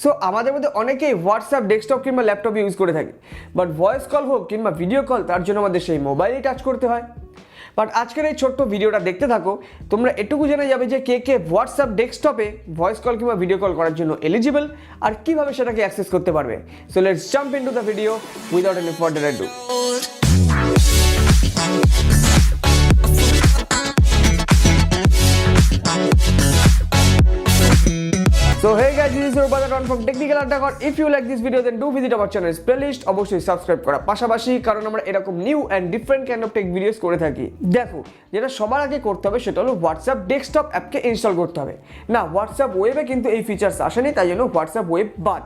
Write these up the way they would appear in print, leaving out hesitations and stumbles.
So আমাদের মধ্যে অনেকেই হোয়াটসঅ্যাপ ডেস্কটপ কিংবা ল্যাপটপ ইউজ করে থাকি, বাট ভয়েস কল হোক কিংবা ভিডিও কল তার জন্য আমাদের সেই মোবাইলেই টাচ করতে হয়। বাট আজকের এই ছোট্ট ভিডিওটা দেখতে থাকো, তোমরা এটুকু জেনে যাবে যে কে কে হোয়াটসঅ্যাপ ডেস্কটপে ভয়েস কল কিংবা ভিডিও কল করার জন্য এলিজিবল আর কিভাবে সেটাকে অ্যাক্সেস করতে পারবে। So let's jump into the video without any further ado. So hey guys, this is your brother Ron from Technical Addaghor. If you like this video then do visit our channel's playlist. অবশ্যই subscribe করা পাশাপাশি, কারণ আমরা এরকম new and different kind of tech videos করে থাকি। দেখো, যেটা সবার আগে করতে হবে সেটা হলো হোয়াটসঅ্যাপ ডেস্কটপ অ্যাপকে ইনস্টল করতে হবে। না, হোয়াটসঅ্যাপ ওয়েবে কিন্তু এই ফিচার্স আসেনি, তাই জন্য হোয়াটসঅ্যাপ ওয়েব বাদ।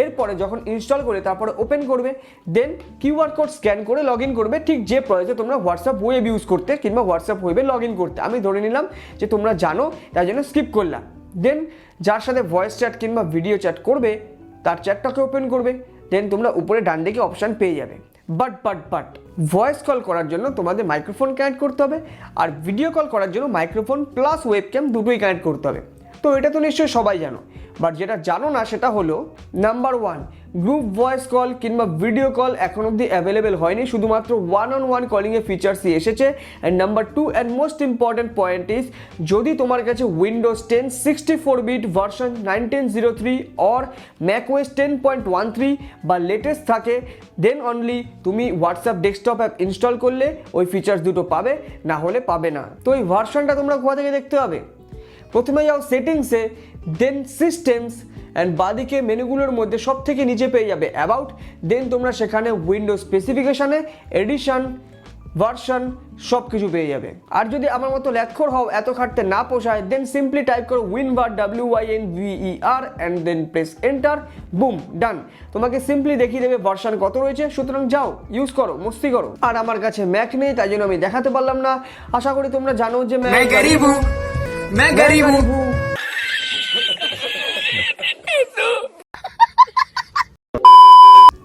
এরপরে যখন ইনস্টল করে তারপরে ওপেন করবে, দেন কিউআর কোড স্ক্যান করে লগ ইন করবে, ঠিক যে প্রয়োজনে তোমরা হোয়াটসঅ্যাপ ওয়েব ইউজ করতে কিংবা হোয়াটসঅ্যাপ ওয়েবে লগ ইন করতে। আমি ধরে নিলাম যে তোমরা জানো, তাই জন্য স্কিপ করলাম। দেন যার সাথে ভয়েস চ্যাট কিংবা ভিডিও চ্যাট করবে তার চ্যাটটাকে ওপেন করবে, দেন তোমরা উপরে ডান দিকে অপশান পেয়ে যাবে। বাট ভয়েস কল করার জন্য তোমাদের মাইক্রোফোন কানেক্ট করতে হবে, আর ভিডিও কল করার জন্য মাইক্রোফোন প্লাস ওয়েবক্যাম দুটোই কানেক্ট করতে হবে। তো এটা তো নিশ্চয়ই সবাই জানো, বাট যেটা জানো না সেটা হলো নাম্বার 1, গ্রুপ ভয়েস কল কিংবা ভিডিও কল এখন অবধি অ্যাভেলেবেল হয়নি, শুধুমাত্র ওয়ান কলিংয়ের ফিচার্সই এসেছে। And number 2 and most important point is, যদি তোমার কাছে উইন্ডোজ 10 64-বিট ভার্সন 1903 অর ম্যাকওএস 10.13 বা লেটেস্ট থাকে, দেন অনলি তুমি হোয়াটসঅ্যাপ ডেস্কটপ অ্যাপ ইনস্টল করলে ওই ফিচার্স দুটো পাবে, না হলে পাবে না। তো এই ভার্সনটা তোমরা কোথা থেকে দেখতে হবে? প্রথমে যাও সেটিংসে, দেন সিস্টেমস, অ্যান্ড বাদিকে মেনুগুলোর মধ্যে সব থেকে নিচে পেয়ে যাবে অ্যাবাউট, দেন তোমরা সেখানে উইন্ডোজ স্পেসিফিকেশানে এডিশন ভার্সন সব কিছু পেয়ে যাবে। আর যদি আমার মতো ল্যাথখোর হও, এত খাটতে না পোষায়, দেন সিম্পলি টাইপ করো winver WINVER and then press enter, boom, done. তোমাকে সিম্পলি দেখিয়ে দেবে ভার্সন কত রয়েছে, সুতরাং যাও ইউজ করো, মস্তি করো। আর আমার কাছে ম্যাক নেই, তাই জন্য আমি দেখাতে পারলাম না। আশা করি তোমরা জানো যে मैं गरीब हूँ।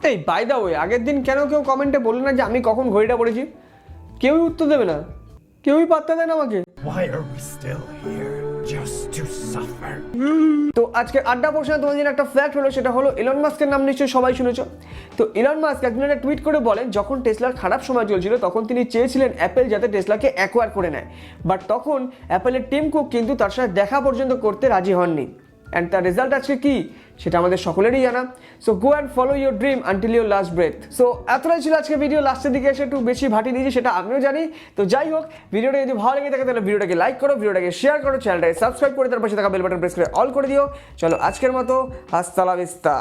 এই বাই দা ওয়ে, আগের দিন কেন কেউ কমেন্টে বললো না যে আমি কখন ঘড়িটা পড়েছি? কেউই উত্তর দেবে না, কেউই পাত্তা দেয় না আমাকে। Why are we still here? Just to suffer. তো আজকে আড্ডা পোর্শনে তোমাদের জন্য একটা ফ্যাক্ট হলো, সেটা হলো ইলন মাস্কের নাম নিশ্চয়ই সবাই শুনেছো। তো ইলন মাস্ক একদিন একটা টুইট করে বলেন, যখন টেসলার খারাপ সময় চলছিল তখন তিনি চেয়েছিলেন অ্যাপেল যাতে টেসলাকে অ্যাকোয়ার করে নেয়, বাট তখন অ্যাপেলের টিম কুক কিন্তু তার সাথে দেখা পর্যন্ত করতে রাজি হননি। অ্যান্ড তার রেজাল্ট আজকে কি সেটা আমাদের সকলেরই জানা। So go and follow your dream until your last breadth. So এতটাই ছিল আজকে ভিডিও, লাস্টের দিকে এসে একটু বেশি ভাটি দিয়েছি সেটা আমিও জানি। তো যাই হোক, ভিডিওটা যদি ভালো লেগে থাকে তাহলে ভিডিওটাকে লাইক করো, ভিডিওটাকে শেয়ার করো, চ্যানেলটাকে সাবস্ক্রাইব করে তার পাশে থাকা বেল বাটন প্রেস করে অল করে দিও। চলো আজকের মতো, হাস্তা লা ভিস্তা।